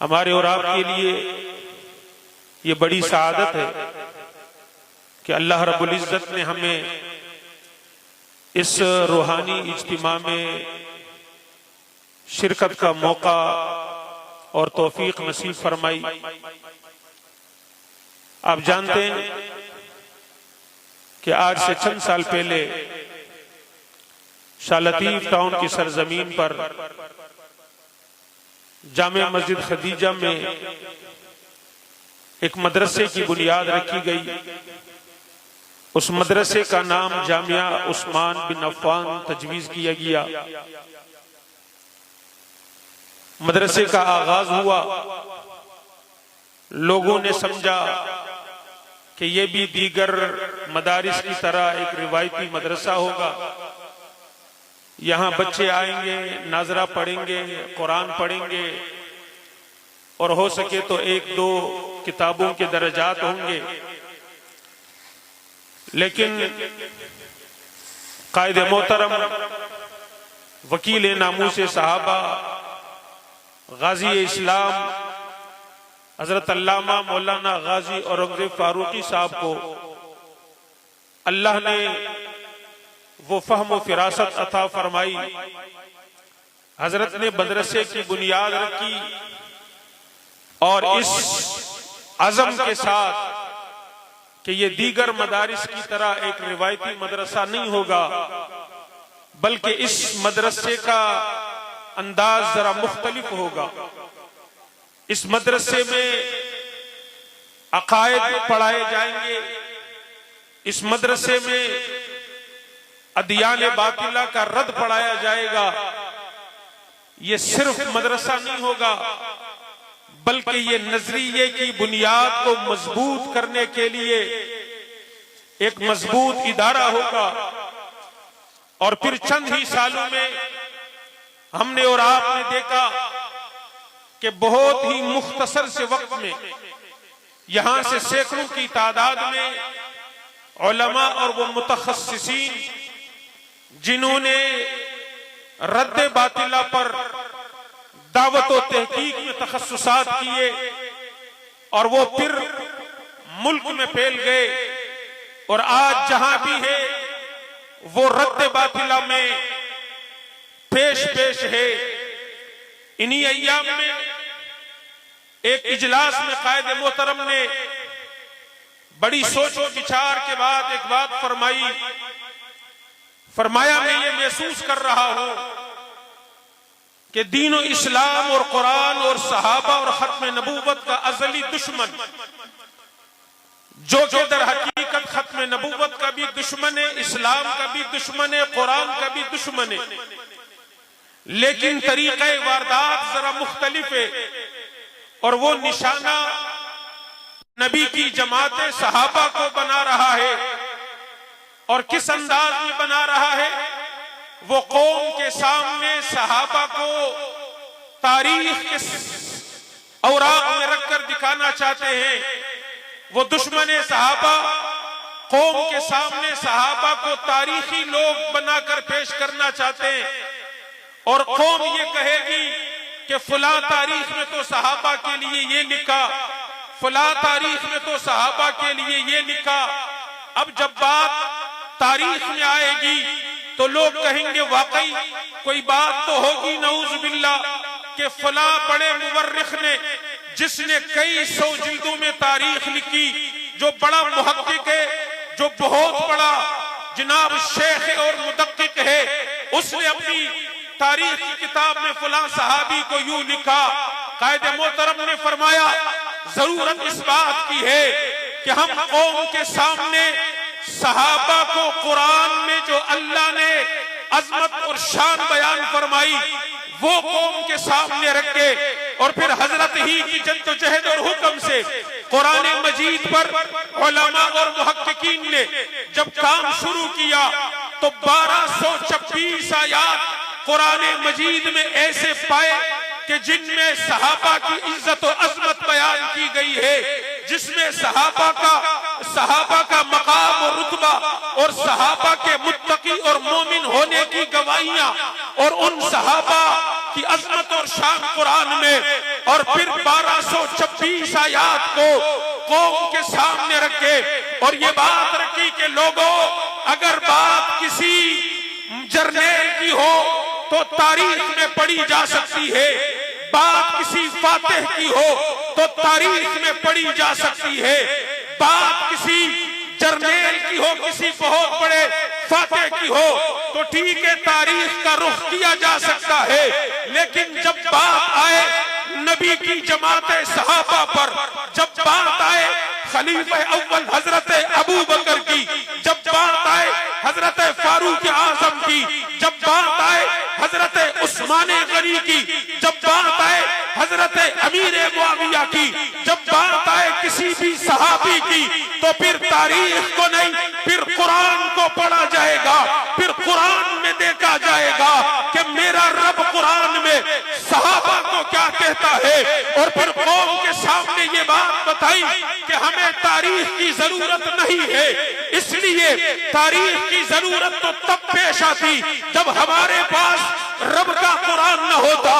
हमारे और आपके लिए ये बड़ी सआदत है कि अल्लाह रब्बुल इज्जत ने हमें इस रूहानी इज्तिमा में शिरकत का मौका और तौफीक नसीब फरमाई। आप जानते हैं कि आज से चंद साल पहले शाह लतीफ टाउन की सरजमीन पर जामिया मस्जिद खदीजा में एक मदरसे की बुनियाद रखी गई। उस मदरसे का नाम जामिया उस्मान बिन अफ़्फ़ान तजवीज़ किया गया। मदरसे का आगाज हुआ, लोगों ने समझा कि यह भी दीगर मदारिस की तरह एक रिवायती मदरसा होगा। यहाँ बच्चे आएंगे, नाजरा पढ़ेंगे, कुरान पढ़ेंगे और हो सके तो एक दो किताबों के दर्जात होंगे। लेकिन कायदे मोहतरम वकील नामूसे सहाबा गाजी इस्लाम हजरत अल्लामा मौलाना गाजी औरंगजेब फारूकी साहब को अल्लाह ने वो फहम फिरासत अता फरमाई। हजरत ने मदरसे की बुनियाद रखी और इस अज़म के साथ कि ये दीगर मदारिस की तरह एक रिवायती मदरसा नहीं होगा, बल्कि इस मदरसे का अंदाज जरा मुख्तलिफ होगा। इस मदरसे में अकायद पढ़ाए जाएंगे। इस मदरसे में अदियान बातिला का रद्द पढ़ाया जाएगा। ये सिर्फ मदरसा नहीं होगा, बल्कि ये नजरिए की बुनियाद को मजबूत करने के लिए एक मजबूत इदारा होगा। और फिर चंद ही सालों में हमने और आपने देखा कि बहुत ही मुख्तसर से वक्त में यहां से सैकड़ों की तादाद में उलमा और वो मुतखस्सिसीन जिन्होंने रद्द बातिला पर दावत और तहकीक में तखस्सुसात किए और वो फिर मुल्क में फैल गए और आज जहां भी है वो रद्द बातिला में पेश है। इन्हीं अय्याम में एक इजलास में कायदे मोहतरम ने बड़ी सोच विचार के बाद एक बात फरमाया मैं ये महसूस कर रहा हूं कि दीन इस्लाम और कुरान और सहाबा और खत्म नबूवत का अजली दुश्मन, जो कि दर हकीकत खत्म नबूवत का भी दुश्मन है, इस्लाम का भी दुश्मन है, कुरान का भी दुश्मन है, लेकिन तरीक़े वारदात जरा मुख्तलिफ है। और वो निशाना नबी की जमात सहाबा को बना रहा है। और किस अंदाज में बना रहा है? वो कौम के सामने सहाबा को तारीख के औराक में रखकर दिखाना चाहते हैं। वो दुश्मन सहाबा कौम के सामने सहाबा को तारीखी लोग बनाकर पेश करना चाहते हैं। और कौम ये कहेगी कि फला तारीख में तो सहाबा के लिए ये लिखा, फला तारीख में तो सहाबा के लिए ये लिखा। अब जब बात तारीख में आएगी तो लोग कहेंगे वाकई कोई बात तो होगी नऊज़ बिल्लाह कि फला बड़े मुवर्रिख ने, जिसने कई सौ जिल्दों में तारीख लिखी, जो बड़ा मुहक्किक है, जो बहुत बड़ा जनाब शेख और मुदक्किक है, उसने अपनी तारीख की किताब में फलां सहाबी को यूं लिखा। कायदे मोहतरम ने फरमाया जरूरत इस बात की है कि हम कौम के सामने सहाबा को कुरान में जो अल्लाह ने अजमत और शान बयान फरमाई वो कौम के सामने रखे और फिर हजरत ही की जद्दोजहद और हुक्म से कुरान मजीद पर उलमा और मुहक्किकीन ने जब काम शुरू किया तो 1226 आयात कुरान मजीद में ऐसे पाए कि जिनमें सहाबा की इज्जत और अजमत बयान की गई है, जिसमें सहाबा का मकाम और रुतबा और सहाबा के मुत्तकी और मोमिन होने की गवाहियां और उन सहाबा की अजमत और शान कुरान में और फिर 1226 आयात को कौम के सामने रखे और ये बात रखी कि लोगों, अगर बात किसी जर्नेल की हो तो तारीख में पढ़ी जा सकती है, बात किसी फातिह की हो तो तारीख में पढ़ी जा सकती है, बात किसी जर्नेल की हो, किसी बहुत बड़े फातिह की हो तो ठीक है, तारीख का रुख किया जा सकता है। लेकिन जब बात आए नबी की जमात सहाबा पर, जब बात आए खलीफा अव्वल हजरत अबू बकर की, जब बात आए हजरत फारूक आजम की, जब बात आए हजरत उस्मान गनी की, जब बात आए हजरत अमीर मुआविया की, जब बात आए किसी भी सहाबी की, तो फिर तारीख को नहीं, फिर कुरान को पढ़ा जाएगा, फिर कुरान में देखा जाएगा कि मेरा रब कुरान में सहाबा को क्या कहता है। और फिर कौम के सामने ये बात बताई कि हमें तारीख की जरूरत नहीं है, इसलिए तारीख की जरूरत तो तब पेश आती जब हमारे पास रब का कुरान न होता,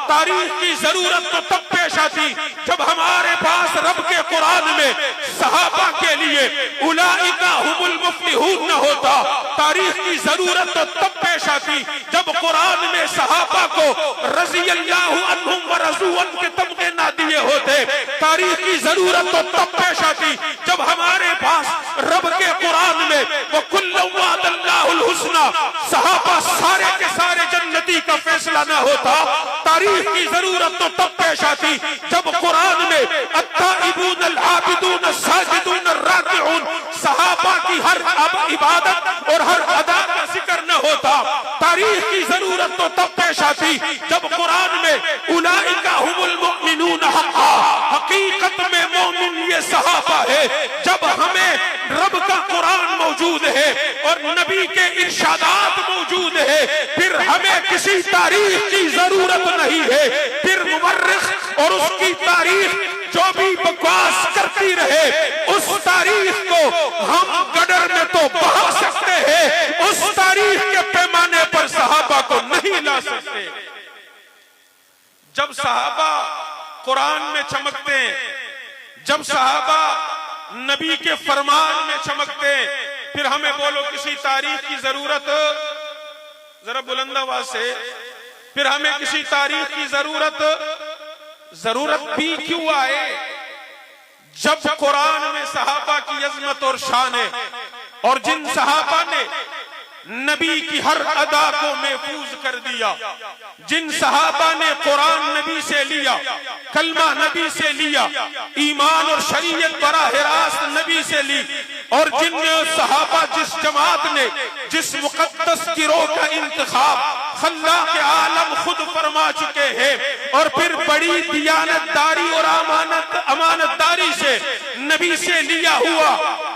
तारीख की जरूरत तो तब पेश आती जब हमारे पास रब के कुरान में सहाबा के लिए उलाइका हुमुल मुफ्लिहून न होता, तारीख की जरूरत तो तब पेश आती जब कुरान में सहाबा को रज़ियल्लाहु अन्हुम व रज़ू अन्हु के तमगे ना दिए होते, तारीख की जरूरत तो तब पेश आती जब हमारे पास रब के कुरान में वो कुल्लु वअदल्लाहुल हुस्ना, सहाबा सारे के सारे जन्नती का फैसला न होता, तारीख की जरूरत तो तब पेश आती जब कुरान में अत्ताइबून अल आबिदून अस्साजिदून अर्राकिऊन, सहाबा की हर इबादत और हर अदा का जिक्र न होता, तारीख की जरूरत तो तब पेश आती जब कुरान में उलाइका हुमुल मुमिनून हक़्क़ा, हकीकत में मोमिन ये सहाबा है। जब हमें रब का कुरान मौजूद है और नबी के इरशादात मौजूद है, फिर हमें किसी तारीख की जरूरत नहीं है। फिर मुवर्रिख और उसकी तारीख जो भी बकवास करती रहे, उस तारीख को हम गडर में तो बहा सकते हैं, उस तारीख के पैमाने पर सहाबा को नहीं ला सकते। जब सहाबा कुरान में चमकते हैं, जब सहाबा नबी के फरमान में चमकते हैं, फिर हमें बोलो किसी तारीख की जरूरत, जरा बुलंद आवाज से, फिर हमें किसी तारीख की जरूरत भी क्यों आए जब कुरान में सहाबा की अजमत और शान है, और जिन सहाबा ने नबी की हर अदा को महफूज कर दिया, जिन सहाबा ने कुरान नबी से लिया, कलमा नबी से लिया, ईमान और शरीयत बराह रास्त नबी से ली, और जिन सहाबा जिस जमात ने जिस मुकद्दस गिरोह का इंतखाब खल्लाक़ आलम खुद फरमा चुके हैं, और फिर बड़ी दियानतदारी और अमानतदारी से नबी से लिया हुआ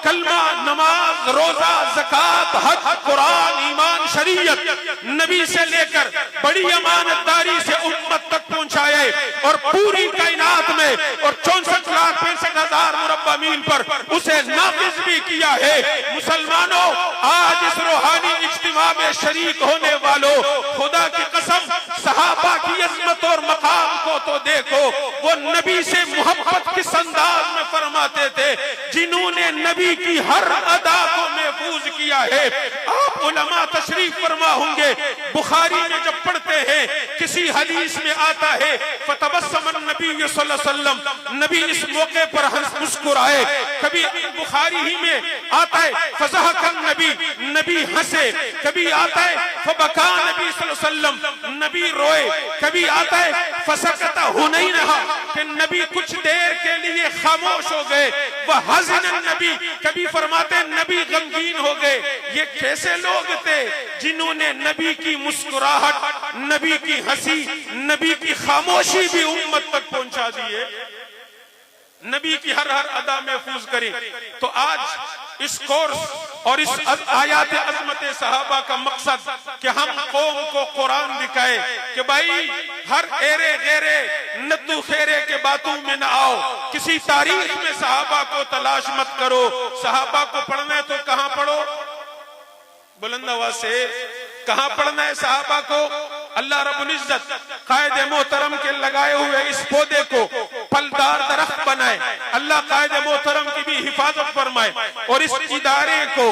कलमा, नमाज, रोजा, ज़कात, हज, कुरान, ईमान, शरीयत नबी से लेकर बड़ी अमानतदारी से उम्मत तक पहुंचाए, और पूरी कायनात में और 64,65,000 मुरब्बा मील पर उसे नाफिज भी किया है। मुसलमानों, आज इस रूहानी इज्तिमा में शरीक होने वालों, खुदा की कसम सहाबा की अज़मत और मकाम को तो देखो। वो नबी से मोहब्बत किस अंदाज में फरमाते थे, जिन्होंने नबी की हर अदा को महफूज किया है। आप उलमा तशरीफ फरमा होंगे, बुखारी में जब पढ़ते हैं किसी हदीस में आता है फतबस्समन नबी सल्लल्लाहु अलैहि वसल्लम, नबी इस मौके पर हंस मुस्कुराए। कभी बुखारी ही में आता है फज़हकन नबी, नबी हंसे। कभी आता है फबका नबी सल्लल्लाहु अलैहि वसल्लम, नबी रोए। कभी आता है फसकत हुनैनहा, कि नबी कुछ देर के लिए खामोश हो गए। वह हज़नन नबी, कभी फरमाते नबी गमगीन हो गए। ये कैसे लोग थे जिन्होंने नबी की मुस्कुराहट, नबी की हंसी, नबी की खामोशी भी उम्मत तक पहुंचा दिए, नबी की हर अदा महफूज करें। तो आज इस कोर्स और इस आयात अज़मत सहाबा का मकसद कि हम कौम को कुरान दिखाए कि भाई हर एरे गेरे नद्दू खेरे के बातों में न आओ, किसी तारीख में सहाबा को तलाश मत करो। सहाबा को पढ़ना है तो कहां पढ़ो, बुलंद आवाज से, कहां पढ़ना है सहाबा को? अल्लाह रब्बुल इज्जत कायद मोहतरम के लगाए हुए इस पौधे को फलदार दरख्त बनाए। अल्लाह कायद मोहतरम की भी हिफाजत फरमाए और इस इदारे को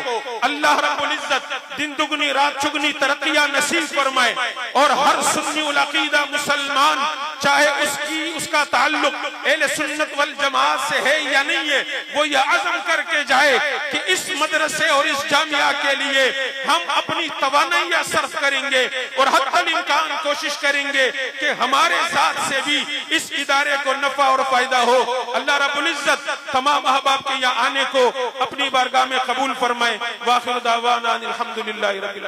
अल्लाह रब्बुल इज्जत दिन दुगनी रात चुगनी तरक्कियां नसीब फरमाए और हर सुन्नी उल अकीदा मुसलमान, चाहे उसका ताल्लुक अहले सुन्नत वल जमात से है या नहीं है, वो ये अज़म करके जाए कि इस मदरसे और इस जामिया के लिए हम अपनी तवानाइयां सर्फ करेंगे और हत्तल इम्कान कोशिश करेंगे कि हमारे साथ से भी इस इदारे को नफा और फायदा हो। अल्लाह रब्बुल इज्जत तमाम अहबाब के यहाँ आने को अपनी बारगाह में कबूल फरमाए। वाखिर दावाना अनिल हम्दुलिल्लाहि रब्बिल